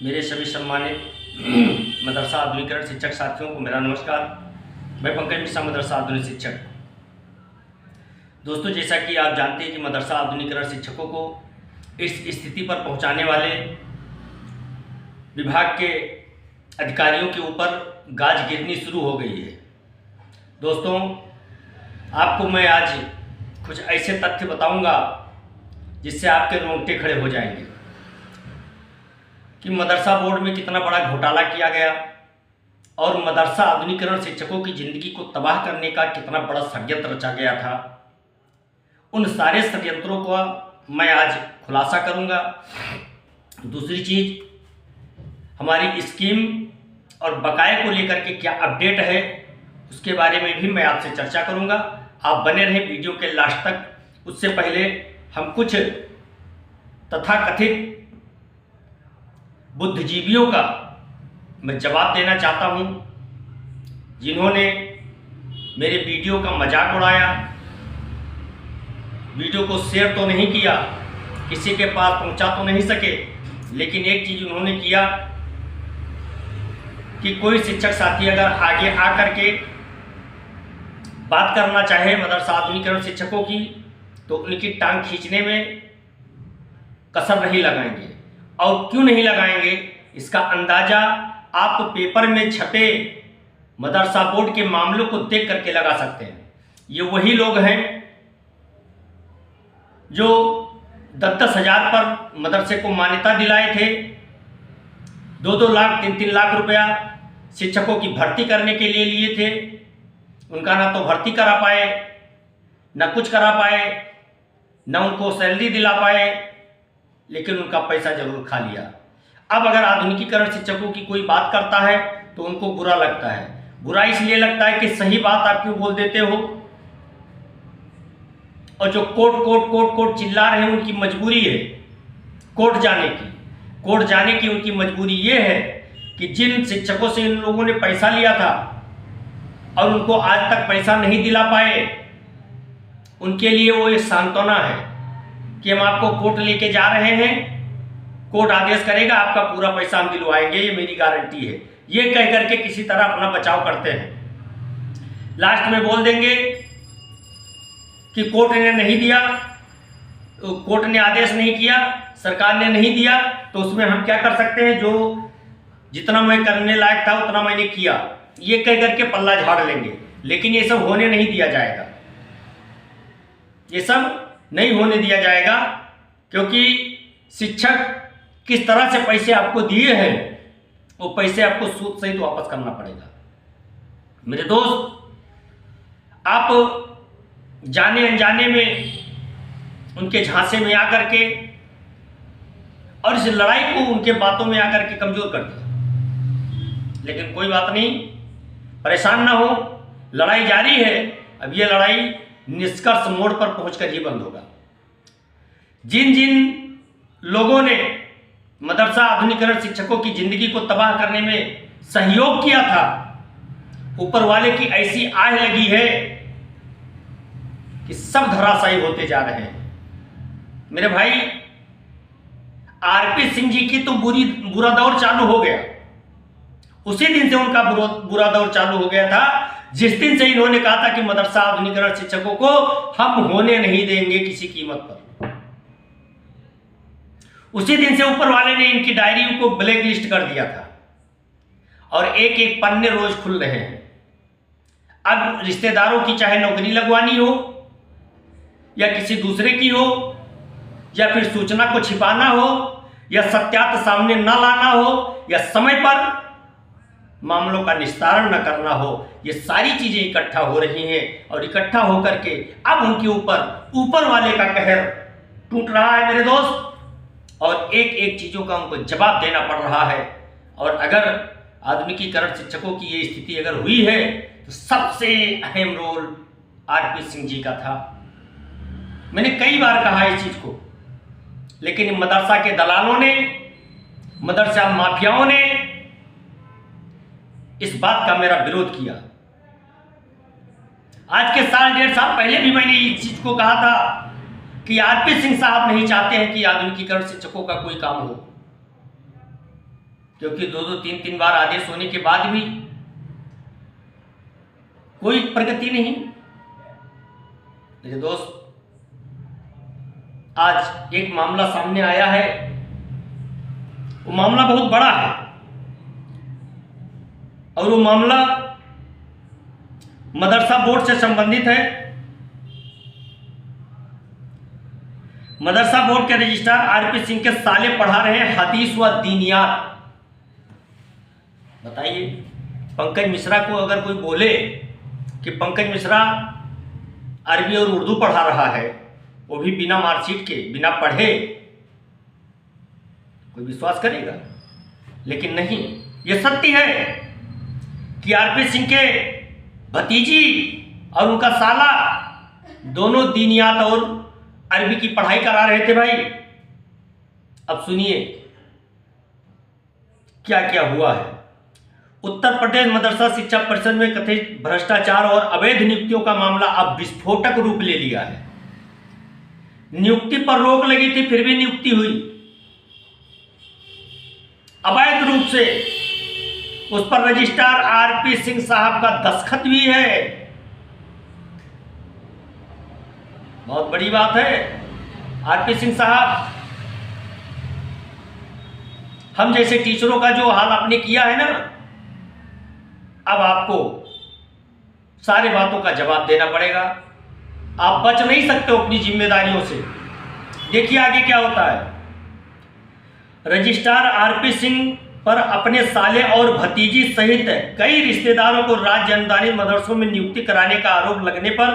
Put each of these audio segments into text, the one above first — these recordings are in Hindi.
मेरे सभी सम्मानित मदरसा आधुनिकीकरण शिक्षक साथियों को मेरा नमस्कार। मैं पंकज मिश्रा, मदरसा आधुनिक शिक्षक। दोस्तों, जैसा कि आप जानते हैं कि मदरसा आधुनिकीकरण शिक्षकों को इस स्थिति पर पहुंचाने वाले विभाग के अधिकारियों के ऊपर गाज गिरनी शुरू हो गई है। दोस्तों, आपको मैं आज कुछ ऐसे तथ्य बताऊंगा जिससे आपके रोंगटे खड़े हो जाएंगे कि मदरसा बोर्ड में कितना बड़ा घोटाला किया गया और मदरसा आधुनिकीकरण शिक्षकों की ज़िंदगी को तबाह करने का कितना बड़ा षड्यंत्र रचा गया था। उन सारे षड्यंत्रों को मैं आज खुलासा करूंगा। दूसरी चीज़, हमारी स्कीम और बकाये को लेकर के क्या अपडेट है उसके बारे में भी मैं आपसे चर्चा करूंगा। आप बने रहें वीडियो के लास्ट तक। उससे पहले हम कुछ तथाकथित बुद्धिजीवियों का मैं जवाब देना चाहता हूं, जिन्होंने मेरे वीडियो का मजाक उड़ाया, वीडियो को शेयर तो नहीं किया, किसी के पास पहुंचा तो नहीं सके, लेकिन एक चीज़ उन्होंने किया कि कोई शिक्षक साथी अगर आगे आकर के बात करना चाहे मदरसा आधुनिकीकरण शिक्षकों की तो उनकी टांग खींचने में कसर नहीं लगाएंगे। और क्यों नहीं लगाएंगे इसका अंदाज़ा आप पेपर में छपे मदरसा बोर्ड के मामलों को देख करके लगा सकते हैं। ये वही लोग हैं जो 10-10 हज़ार पर मदरसे को मान्यता दिलाए थे, 2-2 लाख 3-3 लाख रुपया शिक्षकों की भर्ती करने के लिए थे। उनका ना तो भर्ती करा पाए, ना कुछ करा पाए, ना उनको सैलरी दिला पाए, लेकिन उनका पैसा जरूर खा लिया। अब अगर आधुनिकीकरण शिक्षकों की कोई बात करता है तो उनको बुरा लगता है। बुरा इसलिए लगता है कि सही बात आप क्यों बोल देते हो, और जो कोर्ट चिल्ला रहे हैं उनकी मजबूरी है कोर्ट जाने की। कोर्ट जाने की उनकी मजबूरी ये है कि जिन शिक्षकों से इन लोगों ने पैसा लिया था और उनको आज तक पैसा नहीं दिला पाए, उनके लिए वो एक सांत्वना है कि हम आपको कोर्ट लेके जा रहे हैं, कोर्ट आदेश करेगा, आपका पूरा पैसा हम दिलवाएंगे, ये मेरी गारंटी है। ये कह करके किसी तरह अपना बचाव करते हैं। लास्ट में बोल देंगे कि कोर्ट ने नहीं दिया, कोर्ट ने आदेश नहीं किया, सरकार ने नहीं दिया, तो उसमें हम क्या कर सकते हैं, जो जितना मैं करने लायक था उतना मैंने किया, ये कह करके पल्ला झाड़ लेंगे। लेकिन ये सब होने नहीं दिया जाएगा, ये सब नहीं होने दिया जाएगा, क्योंकि शिक्षक किस तरह से पैसे आपको दिए हैं वो पैसे आपको सूद सहित वापस करना पड़ेगा। मेरे दोस्त, आप जाने अनजाने में उनके झांसे में आकर के और इस लड़ाई को उनके बातों में आकर के कमजोर कर दिया। लेकिन कोई बात नहीं, परेशान ना हो, लड़ाई जारी है। अब ये लड़ाई निष्कर्ष मोड़ पर पहुंचकर ही बंद होगा। जिन जिन लोगों ने मदरसा आधुनिकीकरण शिक्षकों की जिंदगी को तबाह करने में सहयोग किया था, ऊपर वाले की ऐसी आह लगी है कि सब धराशायी होते जा रहे हैं। मेरे भाई, आरपी सिंह जी की तो बुरा दौर चालू हो गया। उसी दिन से उनका बुरा दौर चालू हो गया था जिस दिन से इन्होंने कहा था कि मदरसा आधुनिकीकरण शिक्षकों को हम होने नहीं देंगे किसी कीमत पर। उसी दिन से ऊपर वाले ने इनकी डायरी को ब्लैक लिस्ट कर दिया था और एक एक पन्ने रोज खुल रहे हैं। अब रिश्तेदारों की चाहे नौकरी लगवानी हो या किसी दूसरे की हो, या फिर सूचना को छिपाना हो, या सत्यार्थ सामने न लाना हो, या समय पर मामलों का निस्तारण न करना हो, ये सारी चीजें इकट्ठा हो रही हैं और इकट्ठा होकर के अब उनके ऊपर वाले का कहर टूट रहा है मेरे दोस्त, और एक एक चीजों का उनको जवाब देना पड़ रहा है। और अगर आधुनिकीकरण शिक्षकों की ये स्थिति अगर हुई है तो सबसे अहम रोल आरपी सिंह जी का था। मैंने कई बार कहा इस चीज को, लेकिन मदरसा के दलालों ने, मदरसा माफियाओं ने इस बात का मेरा विरोध किया। आज के 1.5 साल पहले भी मैंने इस चीज को कहा था कि आरपी सिंह साहब नहीं चाहते हैं कि आधुनिकीकरण शिक्षकों का कोई काम हो। क्योंकि 2-3 बार आदेश होने के बाद भी कोई प्रगति नहीं। मेरे दोस्त, आज एक मामला सामने आया है, वो मामला बहुत बड़ा है और वो मामला मदरसा बोर्ड से संबंधित है। मदरसा बोर्ड के रजिस्ट्रार आरपी सिंह के साले पढ़ा रहे हैं हदीस व दीनियात। बताइए, पंकज मिश्रा को अगर कोई बोले कि पंकज मिश्रा अरबी और उर्दू पढ़ा रहा है, वो भी बिना मार्कशीट के, बिना पढ़े, कोई विश्वास करेगा? लेकिन नहीं, ये सत्य है कि आरपी सिंह के भतीजी और उनका साला दोनों दीनियात और अरबी की पढ़ाई करा रहे थे भाई। अब सुनिए क्या क्या हुआ है। उत्तर प्रदेश मदरसा शिक्षा परिषद में कथित भ्रष्टाचार और अवैध नियुक्तियों का मामला अब विस्फोटक रूप ले लिया है। नियुक्ति पर रोक लगी थी, फिर भी नियुक्ति हुई अवैध रूप से। उस पर रजिस्ट्रार आरपी सिंह साहब का दस्तखत भी है। बहुत बड़ी बात है। आरपी सिंह साहब, हम जैसे टीचरों का जो हाल आपने किया है ना, अब आपको सारे बातों का जवाब देना पड़ेगा। आप बच नहीं सकते अपनी जिम्मेदारियों से। देखिए आगे क्या होता है। रजिस्ट्रार आरपी सिंह पर अपने साले और भतीजी सहित कई रिश्तेदारों को राज्य अनुदानित मदरसों में नियुक्ति कराने का आरोप लगने पर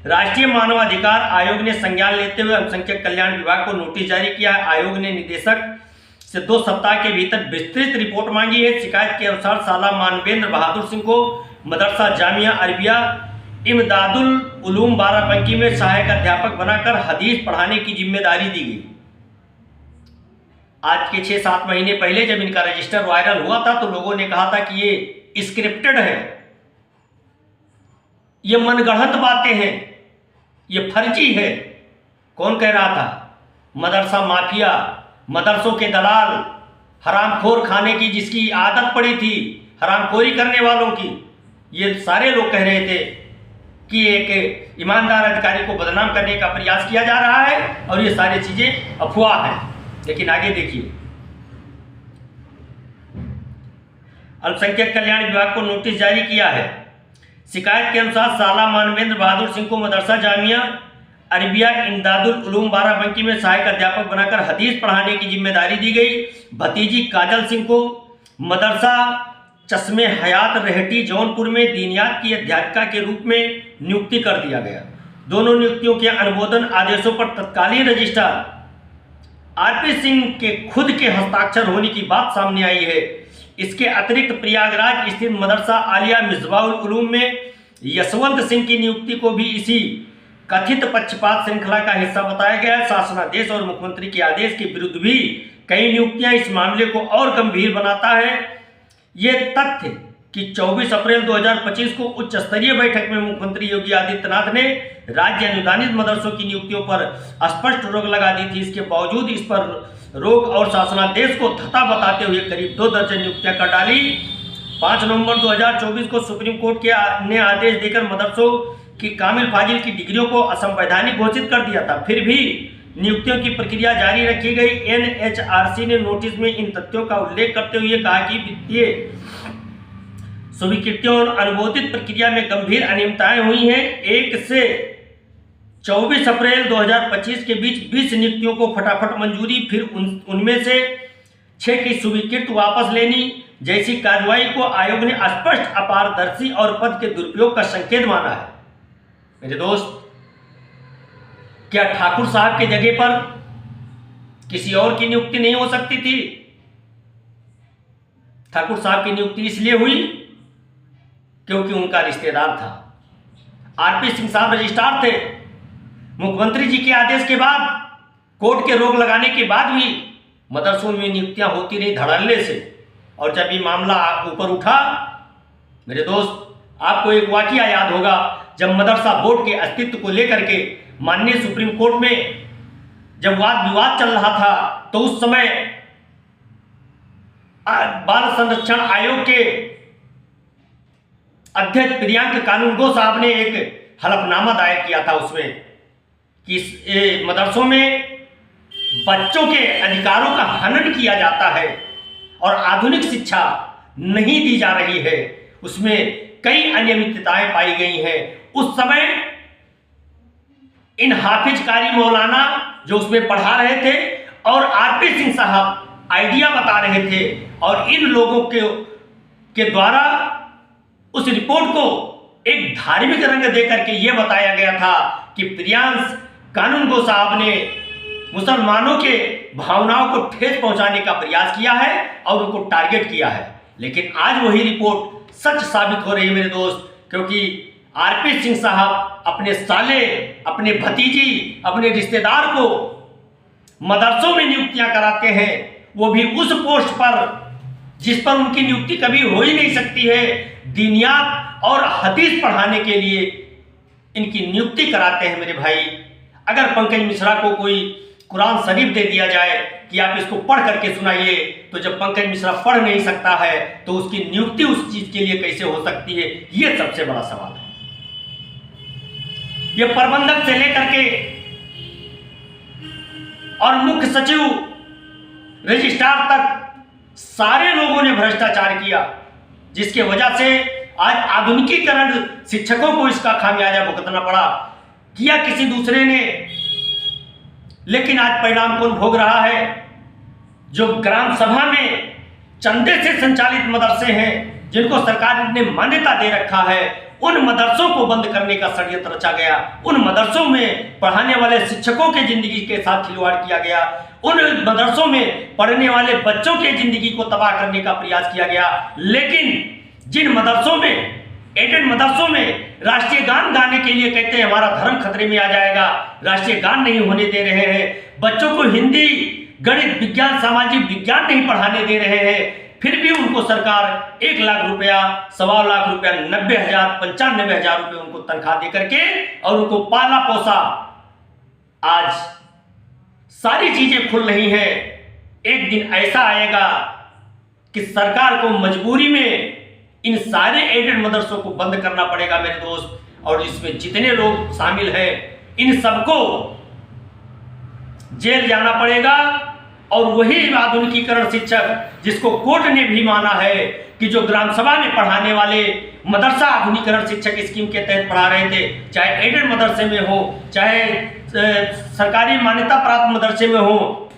राष्ट्रीय मानवाधिकार आयोग ने संज्ञान लेते हुए अल्पसंख्यक कल्याण विभाग को नोटिस जारी किया है। आयोग ने निदेशक से 2 सप्ताह के भीतर विस्तृत रिपोर्ट मांगी है। शिकायत के अनुसार साला मानवेंद्र बहादुर सिंह को मदरसा जामिया अरबिया इमदादुल उलूम बाराबंकी में सहायक अध्यापक बनाकर हदीस पढ़ाने की जिम्मेदारी दी गई। आज के 6-7 महीने पहले जब इनका रजिस्टर वायरल हुआ था तो लोगों ने कहा था कि ये स्क्रिप्टेड है, ये मनगढ़ंत बातें हैं, ये फर्जी है। कौन कह रहा था? मदरसा माफिया, मदरसों के दलाल, हरामखोर खाने की जिसकी आदत पड़ी थी, हरामखोरी करने वालों की, ये सारे लोग कह रहे थे कि एक ईमानदार अधिकारी को बदनाम करने का प्रयास किया जा रहा है और ये सारी चीजें अफवाह है। लेकिन आगे देखिए, अल्पसंख्यक कल्याण विभाग को नोटिस जारी किया है। शिकायत के अनुसार साला मानवेंद्र बहादुर सिंह को मदरसा जामिया अरबिया इमदादुल उलूम बाराबंकी में सहायक अध्यापक बनाकर हदीस पढ़ाने की जिम्मेदारी दी गई। भतीजी काजल सिंह को मदरसा चश्मे हयात रेहटी जौनपुर में दीनियात की अध्यापिका के रूप में नियुक्ति कर दिया गया। दोनों नियुक्तियों के अनुमोदन आदेशों पर तत्कालीन रजिस्ट्रार आरपी सिंह के खुद के हस्ताक्षर होने की बात सामने आई है। इसके अतिरिक्त प्रयागराज स्थित मदरसा आलिया मिसबाहुल उलूम में यशवंत सिंह की नियुक्ति को भी इसी कथित पक्षपात श्रृंखला का हिस्सा बताया गया है। शासनादेश और मुख्यमंत्री के आदेश के विरुद्ध भी कई नियुक्तियां इस मामले को और गंभीर बनाता है। ये तथ्य कि 24 अप्रैल 2025 को उच्च स्तरीय बैठक में मुख्यमंत्री योगी आदित्यनाथ ने राज्य अनुदानित मदरसों की नियुक्तियों पर स्पष्ट रोक लगा दी थी, इसके बावजूद इस पर रोक और शासनादेश को धता बताते हुए करीब 2 दर्जन नियुक्तियां कर डाली। 5 नवंबर 2024 को सुप्रीम कोर्ट ने आदेश देकर मदरसों की कामिल फाजिल की डिग्रियों को असंवैधानिक घोषित कर दिया था। फिर भी नियुक्तियों की प्रक्रिया जारी रखी गई। एनएचआरसी ने नोटिस में इन तथ्यों का उल्लेख करते हुए कहा कि वित्तीय स्वीकृतियों और अनुमोदित प्रक्रिया में गंभीर अनियमितताएं हुई हैं। 1 से 24 अप्रैल 2025 के बीच 20 नियुक्तियों को फटाफट मंजूरी, फिर उनमें से 6 की स्वीकृति वापस लेनी जैसी कार्रवाई को आयोग ने स्पष्ट अपारदर्शी और पद के दुरुपयोग का संकेत माना है। मेरे दोस्त, क्या ठाकुर साहब की जगह पर किसी और की नियुक्ति नहीं हो सकती थी? ठाकुर साहब की नियुक्ति इसलिए हुई क्योंकि उनका रिश्तेदार था। आरपी सिंह साहब रजिस्ट्रार थे। मुख्यमंत्री जी के आदेश के बाद, कोर्ट के रोक लगाने के बाद भी मदरसों में नियुक्तियां होती रही धड़ल्ले से। और जब ये मामला ऊपर उठा, मेरे दोस्त, आपको एक वाकया याद होगा, जब मदरसा बोर्ड के अस्तित्व को लेकर के माननीय सुप्रीम कोर्ट में जब वाद विवाद चल रहा था, तो उस समय बाल संरक्षण आयोग के अध्यक्ष प्रियंक कानूनगो साहब ने एक हलफनामा दायर किया था उसमें कि मदरसों में बच्चों के अधिकारों का हनन किया जाता है और आधुनिक शिक्षा नहीं दी जा रही है, उसमें कई अनियमितताएं पाई गई हैं। उस समय इन हाफिज कारी मौलाना जो उसमें पढ़ा रहे थे और आरपी सिंह साहब आइडिया बता रहे थे और इन लोगों के द्वारा उस रिपोर्ट को एक धार्मिक रंग देकर के यह बताया गया था कि प्रियांश कानूनगो साहब ने मुसलमानों के भावनाओं को ठेस पहुंचाने का प्रयास किया है और उनको टारगेट किया है। लेकिन आज वही रिपोर्ट सच साबित हो रही है मेरे दोस्त, क्योंकि आरपी सिंह साहब अपने साले, अपने भतीजी, अपने रिश्तेदार को मदरसों में नियुक्तियां कराते हैं, वो भी उस पोस्ट पर जिस पर उनकी नियुक्ति कभी हो ही नहीं सकती है। दीनियात और हदीस पढ़ाने के लिए इनकी नियुक्ति कराते हैं मेरे भाई। अगर पंकज मिश्रा को कोई कुरान शरीफ दे दिया जाए कि आप इसको पढ़ करके सुनाइए, तो जब पंकज मिश्रा पढ़ नहीं सकता है तो उसकी नियुक्ति उस चीज के लिए कैसे हो सकती है, यह सबसे बड़ा सवाल है। यह प्रबंधक से लेकर के और मुख्य सचिव, रजिस्ट्रार तक सारे लोगों ने भ्रष्टाचार किया, जिसके वजह से आज आधुनिकीकरण शिक्षकों को इसका खामियाजा भुगतना पड़ा। किया किसी दूसरे ने, लेकिन आज परिणाम कौन भोग रहा है? जो ग्राम सभा में चंदे से संचालित मदरसे हैं, जिनको सरकार ने मान्यता दे रखा है, उन मदरसों को बंद करने का षड्यंत्र रचा गया। उन मदरसों में पढ़ाने वाले शिक्षकों के जिंदगी के साथ खिलवाड़ किया गया। उन मदरसों में पढ़ने वाले बच्चों के जिंदगी को तबाह करने का प्रयास किया गया। लेकिन जिन मदरसों में, एडेड मदरसों में राष्ट्रीय गान गाने के लिए कहते हैं हमारा धर्म खतरे में आ जाएगा, राष्ट्रीय गान नहीं होने दे रहे हैं, बच्चों को हिंदी, गणित, विज्ञान, सामाजिक विज्ञान नहीं पढ़ाने दे रहे हैं, फिर भी उनको सरकार 1 लाख रुपया, 1.25 लाख रुपया, 90,000, 95,000 रुपये उनको तनख्वाह दे करके और उनको पाला पोसा। आज सारी चीजें खुल रही हैं। एक दिन ऐसा आएगा कि सरकार को मजबूरी में इन सारे एडेड मदरसों को बंद करना पड़ेगा मेरे दोस्त, और इसमें जितने लोग शामिल हैं इन सबको जेल जाना पड़ेगा। और वही आधुनिकीकरण शिक्षक जिसको कोर्ट ने भी माना है कि जो ग्राम सभा में पढ़ाने वाले मदरसा आधुनिकीकरण शिक्षक स्कीम के तहत पढ़ा रहे थे, चाहे एडेड मदरसे में हो, चाहे सरकारी मान्यता प्राप्त मदरसे में हो,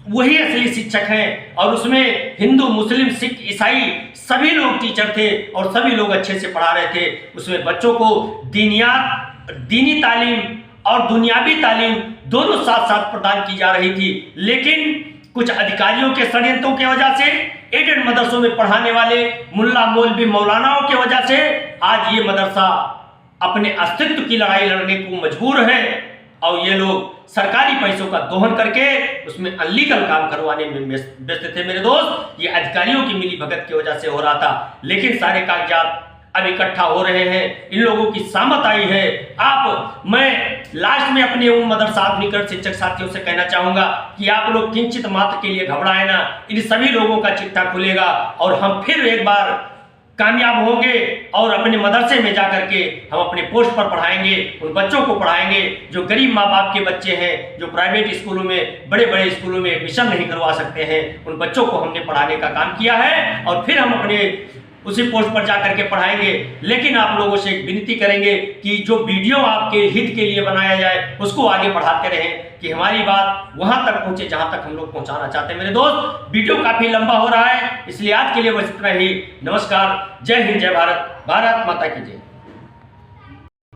वही असली शिक्षक हैं। और उसमें हिंदू, मुस्लिम, सिख, ईसाई सभी लोग टीचर थे और सभी लोग अच्छे से पढ़ा रहे थे। उसमें बच्चों को दीनी तालीम और दुनियावी तालीम दोनों साथ साथ प्रदान की जा रही थी। लेकिन कुछ अधिकारियों के षड्यंत्रों की वजह से, एडेड मदरसों में पढ़ाने वाले मुल्ला मौलवी मौलानाओं की वजह से आज ये मदरसा अपने अस्तित्व की लड़ाई लड़ने को मजबूर है। और ये लोग सरकारी पैसों का दोहन करके उसमें अनलीगल काम करवाने में व्यस्त थे मेरे दोस्त। ये अधिकारियों की मिली भगत की वजह से हो रहा था, लेकिन सारे कागजात अब इकट्ठा हो रहे हैं, इन लोगों की सामत आई है। मैं लास्ट में अपने उन मदरसा आधुनिकीकरण शिक्षक साथियों से कहना चाहूंगा कि आप लोग किंचित मात्र के लिए घबराए ना, इन सभी लोगों का चिट्ठा खुलेगा और हम फिर एक बार कामयाब होंगे और अपने मदरसे में जाकर के हम अपने पोस्ट पर पढ़ाएंगे, उन बच्चों को पढ़ाएंगे जो गरीब माँ बाप के बच्चे हैं, जो प्राइवेट स्कूलों में, बड़े बड़े स्कूलों में एडमिशन नहीं करवा सकते हैं, उन बच्चों को हमने पढ़ाने का काम किया है और फिर हम अपने उसी पोस्ट पर जाकर के पढ़ाएंगे। लेकिन आप लोगों से एक विनती करेंगे कि जो वीडियो आपके हित के लिए बनाया जाए उसको आगे बढ़ाते रहें, कि हमारी बात वहां तक पहुंचे जहां तक हम लोग पहुंचाना चाहते हैं। मेरे दोस्त, वीडियो काफी लंबा हो रहा है, इसलिए आज के लिए बस इतना ही। नमस्कार, जय हिंद, जय भारत, भारत माता की जय।